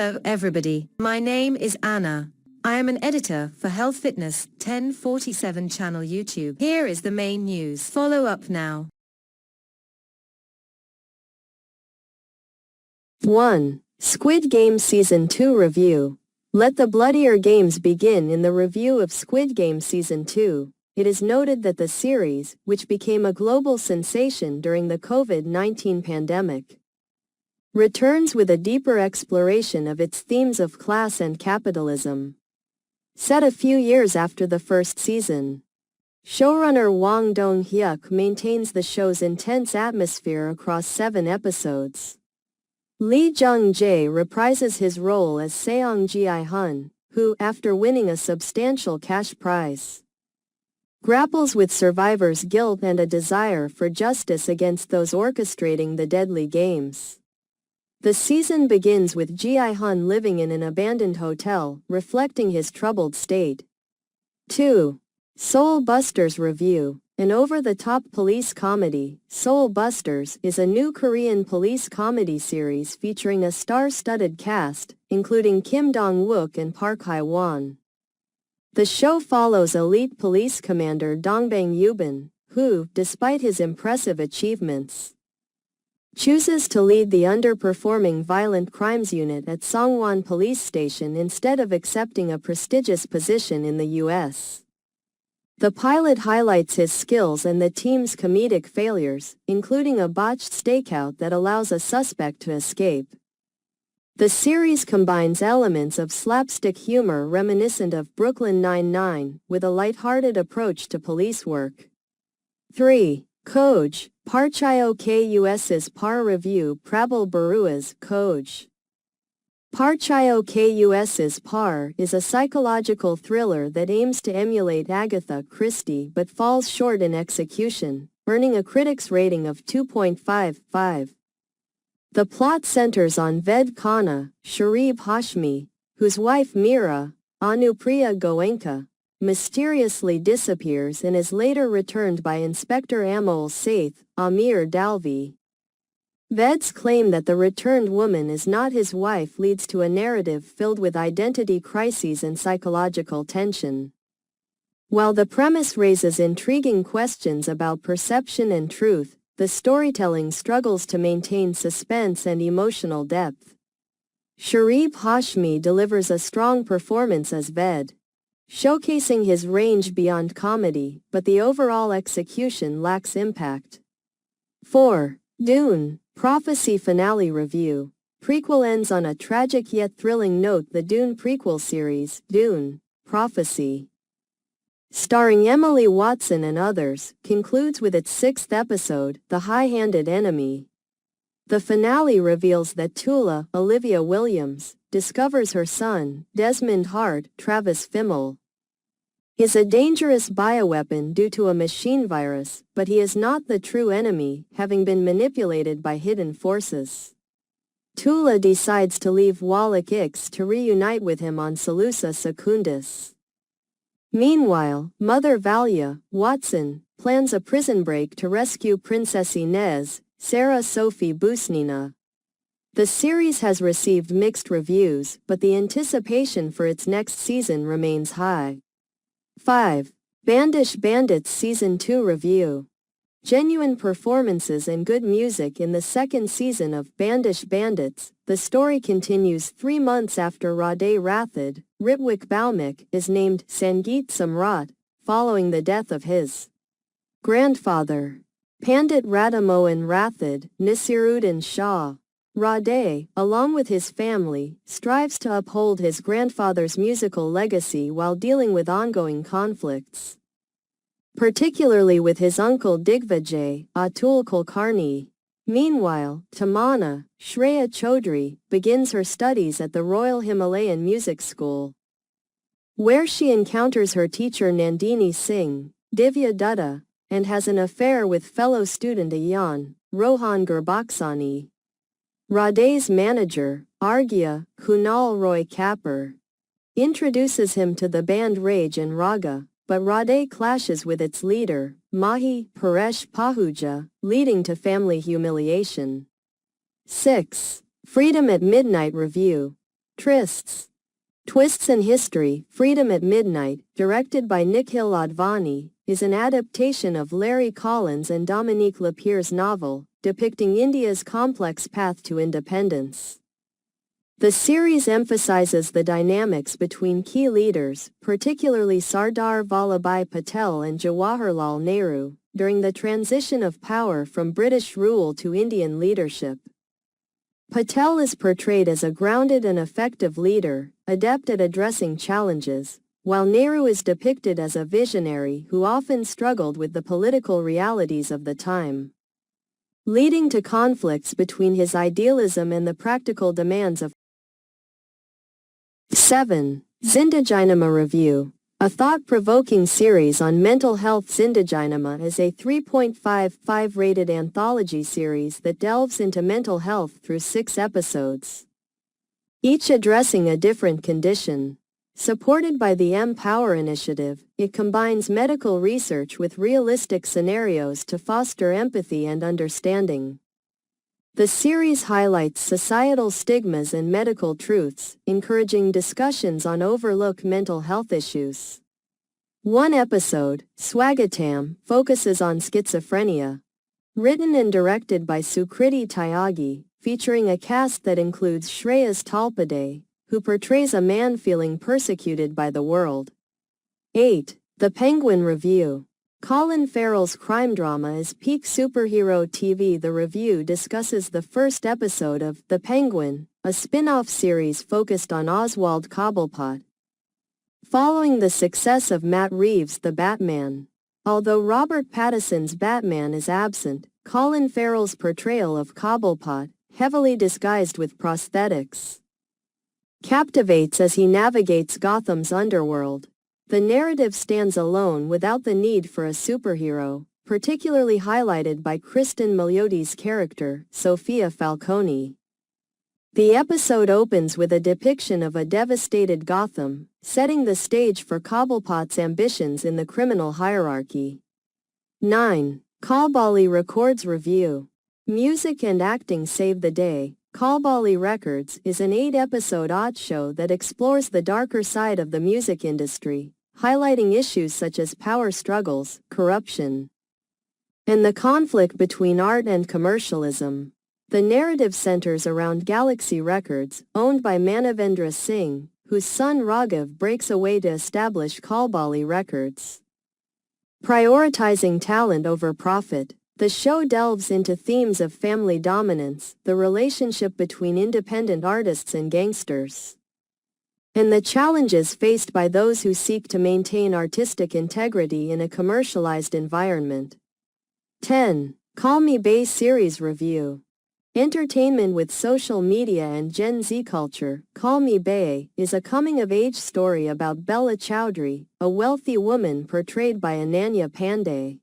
Hello everybody, my name is Anna. I am an editor for Health Fitness 1047 channel YouTube. Here is the main news. Follow up now. 1. Squid Game Season 2 Review. Let the Bloodier Games begin. In the review of Squid Game Season 2, it is noted that the series, which became a global sensation during the COVID-19 pandemic, returns with a deeper exploration of its themes of class and capitalism. Set a few years after the first season, showrunner Wang Dong-hyuk maintains the show's intense atmosphere across 7 episodes. Lee Jung-jae reprises his role as Seong Ji-hun, who, after winning a substantial cash prize, grapples with survivors' guilt and a desire for justice against those orchestrating the deadly games. The season begins with Ji-hun living in an abandoned hotel, reflecting his troubled state. 2. Seoul Busters Review. An over-the-top police comedy, Seoul Busters is a new Korean police comedy series featuring a star-studded cast, including Kim Dong-wook and Park Hae-won. The show follows elite police commander Dongbang Yubin, who, despite his impressive achievements, chooses to lead the underperforming violent crimes unit at Songwon Police Station instead of accepting a prestigious position in the U.S. The pilot highlights his skills and the team's comedic failures, including a botched stakeout that allows a suspect to escape. The series combines elements of slapstick humor reminiscent of Brooklyn Nine-Nine with a lighthearted approach to police work. 3. Koj, Parchayo Kus's Par Review. Prabal Barua's Koj. Parchayo Kus's Par is a psychological thriller that aims to emulate Agatha Christie but falls short in execution, earning a critic's rating of 2.55. The plot centers on Ved Khanna, Sharib Hashmi, whose wife Mira, Anupriya Goenka, mysteriously disappears and is later returned by Inspector Amol Saith, Amir Dalvi. Ved's claim that the returned woman is not his wife leads to a narrative filled with identity crises and psychological tension. While the premise raises intriguing questions about perception and truth, the storytelling struggles to maintain suspense and emotional depth. Sharib Hashmi delivers a strong performance as Ved, showcasing his range beyond comedy, but the overall execution lacks impact. 4. Dune, Prophecy Finale Review. Prequel ends on a tragic yet thrilling note. The Dune prequel series, Dune, Prophecy, starring Emily Watson and others, concludes with its 6th episode, The High-Handed Enemy. The finale reveals that Tula, Olivia Williams, discovers her son, Desmond Hart, Travis Fimmel, is a dangerous bioweapon due to a machine virus, but he is not the true enemy, having been manipulated by hidden forces. Tula decides to leave Wallach X to reunite with him on Salusa Secundus. Meanwhile, Mother Valia, Watson, plans a prison break to rescue Princess Inez, Sarah Sophie Busnina. The series has received mixed reviews, but the anticipation for its next season remains high. 5. Bandish Bandits Season 2 Review. Genuine performances and good music in the 2nd season of Bandish Bandits. The story continues 3 months after Radhe Rathod, Ritwik Baumik, is named Sangeet Samrat, following the death of his grandfather, Pandit Radhamohan Rathod. Nasiruddin Shah Radhe, along with his family, strives to uphold his grandfather's musical legacy while dealing with ongoing conflicts, particularly with his uncle Digvijay, Atul Kulkarni. Meanwhile, Tamana, Shreya Chaudhary, begins her studies at the Royal Himalayan Music School, where she encounters her teacher Nandini Singh, Divya Dutta, and has an affair with fellow student Ayan, Rohan Gurbaksani. Radhe's manager, Arghya, Kunal Roy Kapur, introduces him to the band Rage and Raga, but Radhe clashes with its leader, Mahi Paresh Pahuja, leading to family humiliation. 6. Freedom at Midnight Review. Trysts. Twists in History, Freedom at Midnight, directed by Nikhil Advani, is an adaptation of Larry Collins and Dominique Lapierre's novel, depicting India's complex path to independence. The series emphasizes the dynamics between key leaders, particularly Sardar Vallabhbhai Patel and Jawaharlal Nehru, during the transition of power from British rule to Indian leadership. Patel is portrayed as a grounded and effective leader, adept at addressing challenges, while Nehru is depicted as a visionary who often struggled with the political realities of the time, leading to conflicts between his idealism and the practical demands of 7. Zindaginama Review. A thought-provoking series on mental health. Zindaginama is a 3.55 rated anthology series that delves into mental health through 6 episodes, each addressing a different condition. Supported by the Empower Initiative, it combines medical research with realistic scenarios to foster empathy and understanding. The series highlights societal stigmas and medical truths, encouraging discussions on overlooked mental health issues. One episode, Swagatam, focuses on schizophrenia. Written and directed by Sukriti Tyagi, featuring a cast that includes Shreyas Talpade, who portrays a man feeling persecuted by the world. 8. The Penguin Review. Colin Farrell's crime drama is peak superhero TV. The review discusses the first episode of The Penguin, a spin-off series focused on Oswald Cobblepot. Following the success of Matt Reeves' The Batman. Although Robert Pattinson's Batman is absent, Colin Farrell's portrayal of Cobblepot, heavily disguised with prosthetics, captivates as he navigates Gotham's underworld. The narrative stands alone without the need for a superhero, particularly highlighted by Kristen Miliotti's character, Sophia Falcone. The episode opens with a depiction of a devastated Gotham, setting the stage for Cobblepot's ambitions in the criminal hierarchy. 9. Kalbali Records Review. Music and acting save the day. Kalbali Records is an 8-episode art show that explores the darker side of the music industry, highlighting issues such as power struggles, corruption, and the conflict between art and commercialism. The narrative centers around Galaxy Records, owned by Manavendra Singh, whose son Raghav breaks away to establish Kalbali Records. Prioritizing talent over profit, the show delves into themes of family dominance, the relationship between independent artists and gangsters, and the challenges faced by those who seek to maintain artistic integrity in a commercialized environment. 10. Call Me Bae Series Review. Entertainment with social media and Gen Z culture. Call Me Bae is a coming-of-age story about Bella Chowdhury, a wealthy woman portrayed by Ananya Pandey,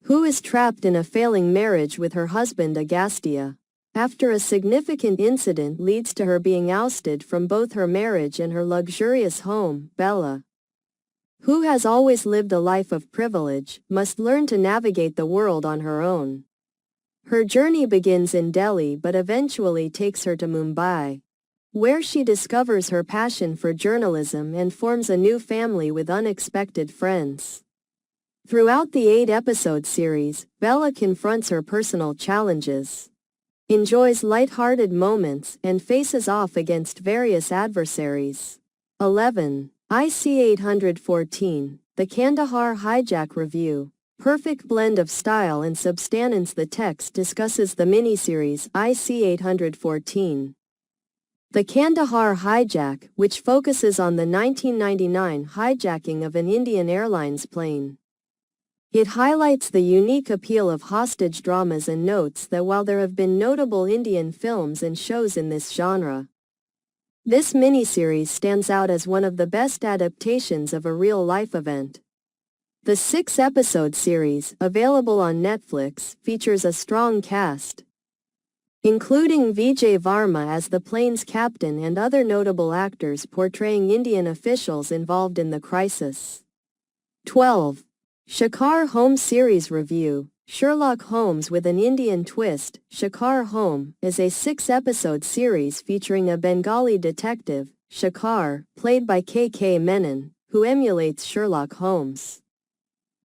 who is trapped in a failing marriage with her husband Agastya. After a significant incident leads to her being ousted from both her marriage and her luxurious home, Bella, who has always lived a life of privilege, must learn to navigate the world on her own. Her journey begins in Delhi but eventually takes her to Mumbai, where she discovers her passion for journalism and forms a new family with unexpected friends. Throughout the 8-episode series, Bella confronts her personal challenges, enjoys light-hearted moments, and faces off against various adversaries. 11. IC-814, The Kandahar Hijack Review. Perfect blend of style and substance. The text discusses the miniseries IC-814, The Kandahar Hijack, which focuses on the 1999 hijacking of an Indian Airlines plane. It highlights the unique appeal of hostage dramas and notes that while there have been notable Indian films and shows in this genre, this miniseries stands out as one of the best adaptations of a real-life event. The 6-episode series, available on Netflix, features a strong cast, including Vijay Varma as the plane's captain and other notable actors portraying Indian officials involved in the crisis. 12. Shakar Home Series Review. Sherlock Holmes with an Indian twist. Shekhar Home is a 6-episode series featuring a Bengali detective, Shekhar, played by K.K. Menon, who emulates Sherlock Holmes.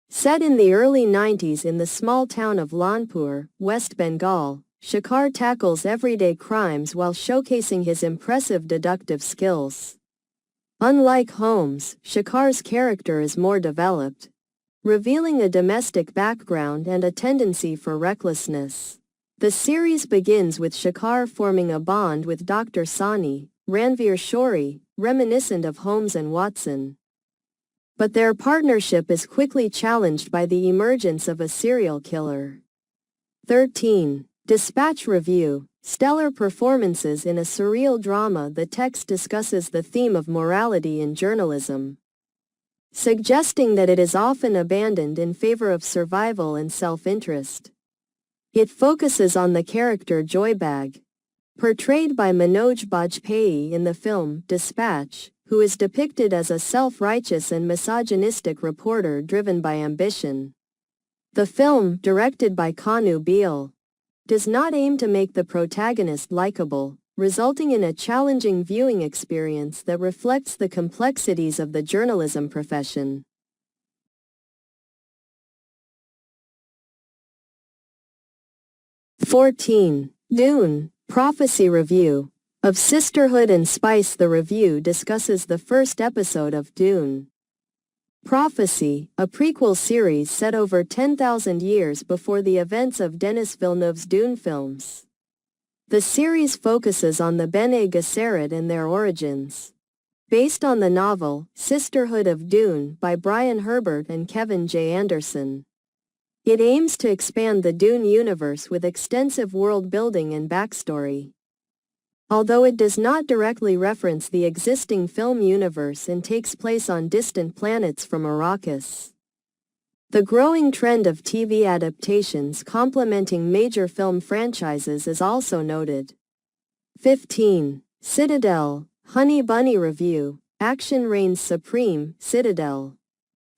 Set in the early 90s in the small town of Lanpur, West Bengal, Shekhar tackles everyday crimes while showcasing his impressive deductive skills. Unlike Holmes, Shekhar's character is more developed, revealing a domestic background and a tendency for recklessness. The series begins with Shekhar forming a bond with Dr. Sani, Ranveer Shori, reminiscent of Holmes and Watson. But their partnership is quickly challenged by the emergence of a serial killer. 13. Dispatch Review. Stellar performances in a surreal drama. The text discusses the theme of morality in journalism, suggesting that it is often abandoned in favor of survival and self-interest. It focuses on the character Joybag, portrayed by Manoj Bajpayee in the film Dispatch, who is depicted as a self-righteous and misogynistic reporter driven by ambition. The film, directed by Kanu Beal, does not aim to make the protagonist likable, resulting in a challenging viewing experience that reflects the complexities of the journalism profession. 14. Dune, Prophecy Review. Of Sisterhood and Spice. The review discusses the first episode of Dune. Prophecy, a prequel series set over 10,000 years before the events of Denis Villeneuve's Dune films. The series focuses on the Bene Gesserit and their origins. Based on the novel, Sisterhood of Dune by Brian Herbert and Kevin J. Anderson. It aims to expand the Dune universe with extensive world building and backstory. Although it does not directly reference the existing film universe and takes place on distant planets from Arrakis. The growing trend of TV adaptations complementing major film franchises is also noted. 15. Citadel, Honey Bunny Review. Action reigns supreme. Citadel.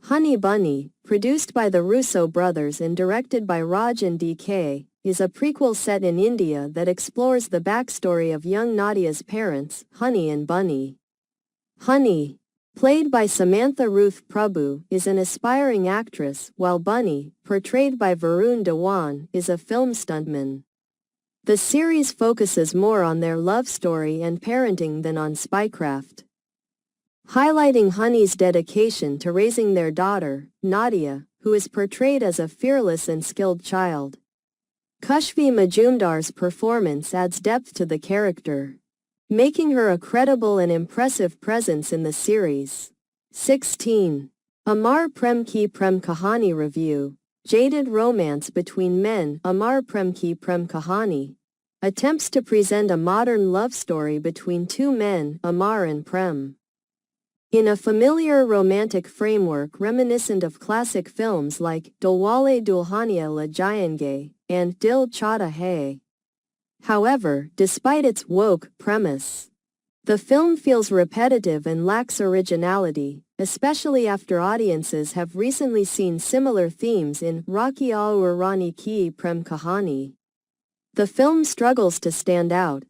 Honey Bunny, produced by the Russo brothers and directed by Raj and DK, is a prequel set in India that explores the backstory of young Nadia's parents, Honey and Bunny. Honey, played by Samantha Ruth Prabhu, is an aspiring actress, while Bunny, portrayed by Varun Dhawan, is a film stuntman. The series focuses more on their love story and parenting than on spycraft, highlighting Honey's dedication to raising their daughter, Nadia, who is portrayed as a fearless and skilled child. Khushbu Majumdar's performance adds depth to the character, making her a credible and impressive presence in the series. 16. Amar Prem Ki Prem Kahani Review. Jaded Romance Between Men. Amar Prem Ki Prem Kahani attempts to present a modern love story between two men, Amar and Prem, in a familiar romantic framework reminiscent of classic films like Dulwale Dulhania Le Jayenge and Dil Chahta Hai. However, despite its woke premise, the film feels repetitive and lacks originality, especially after audiences have recently seen similar themes in Rocky Aur Rani Ki Prem Kahani. The film struggles to stand out,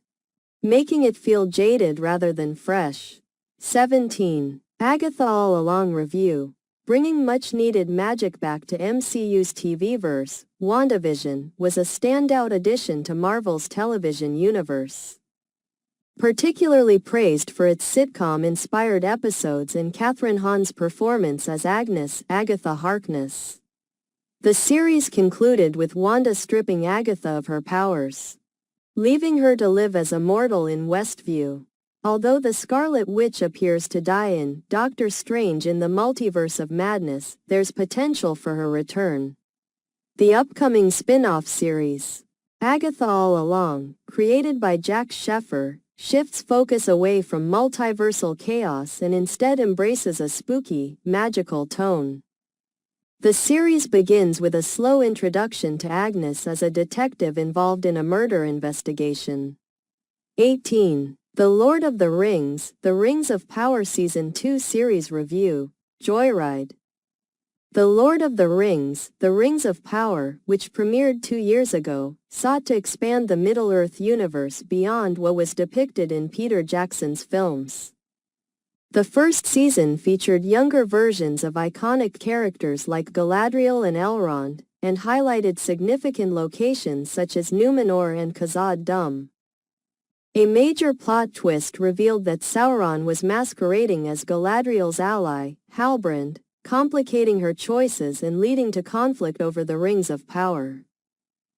making it feel jaded rather than fresh. 17. Agatha All Along Review. Bringing much-needed magic back to MCU's TV-verse, WandaVision was a standout addition to Marvel's television universe. Particularly praised for its sitcom-inspired episodes and Kathryn Hahn's performance as Agnes, Agatha Harkness. The series concluded with Wanda stripping Agatha of her powers, leaving her to live as a mortal in Westview. Although the Scarlet Witch appears to die in Doctor Strange in the Multiverse of Madness, there's potential for her return. The upcoming spin-off series, Agatha All Along, created by Jack Sheffer, shifts focus away from multiversal chaos and instead embraces a spooky, magical tone. The series begins with a slow introduction to Agnes as a detective involved in a murder investigation. 18. The Lord of the Rings, The Rings of Power Season 2 Series Review. Joyride. The Lord of the Rings, The Rings of Power, which premiered 2 years ago, sought to expand the Middle-earth universe beyond what was depicted in Peter Jackson's films. The first season featured younger versions of iconic characters like Galadriel and Elrond, and highlighted significant locations such as Numenor and Khazad-dûm. A major plot twist revealed that Sauron was masquerading as Galadriel's ally, Halbrand, complicating her choices and leading to conflict over the Rings of Power.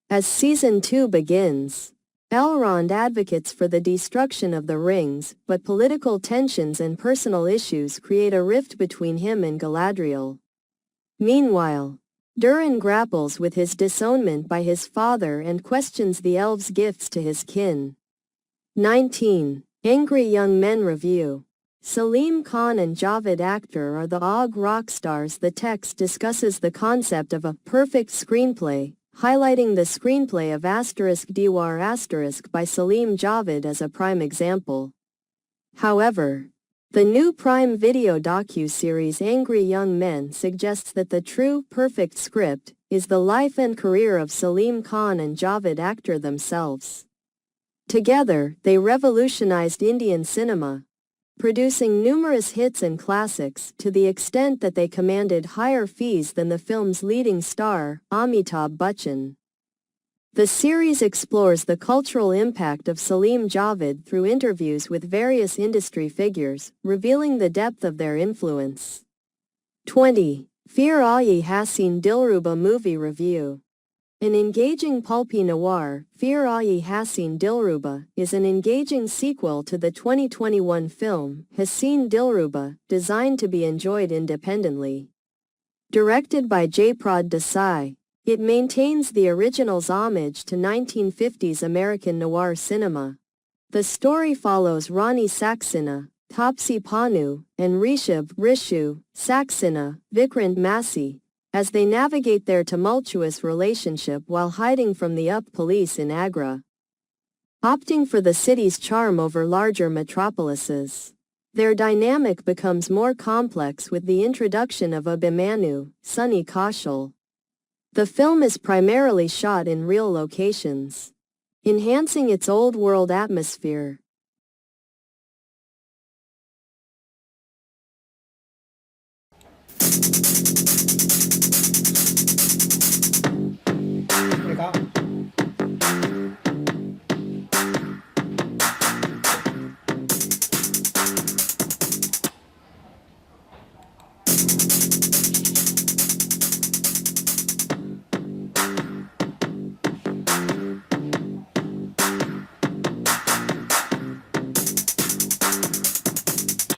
As Season 2 begins, Elrond advocates for the destruction of the rings, but political tensions and personal issues create a rift between him and Galadriel. Meanwhile, Durin grapples with his disownment by his father and questions the elves' gifts to his kin. 19. Angry Young Men Review. Salim Khan and Javed Akhtar are the OG rock stars. The text discusses the concept of a perfect screenplay, highlighting the screenplay of *Diwar* by Salim Javed as a prime example. However, the new Prime Video docu-series Angry Young Men suggests that the true perfect script is the life and career of Salim Khan and Javed Akhtar themselves. Together, they revolutionized Indian cinema, producing numerous hits and classics to the extent that they commanded higher fees than the film's leading star, Amitabh Bachchan. The series explores the cultural impact of Salim Javed through interviews with various industry figures, revealing the depth of their influence. 20. Fir-e Haseen Dilruba Movie Review. An engaging pulpy noir, Fir-e Haseen Dilruba is an engaging sequel to the 2021 film Haseen Dilruba, designed to be enjoyed independently. Directed by Jayprad Desai, it maintains the original's homage to 1950s American noir cinema. The story follows Rani Saxena, Taapsee Pannu, and Rishu Saxena, Vikrant Massey, as they navigate their tumultuous relationship while hiding from the UP police in Agra. Opting for the city's charm over larger metropolises, their dynamic becomes more complex with the introduction of Abhimanyu, Sunny Kaushal. The film is primarily shot in real locations, enhancing its old-world atmosphere.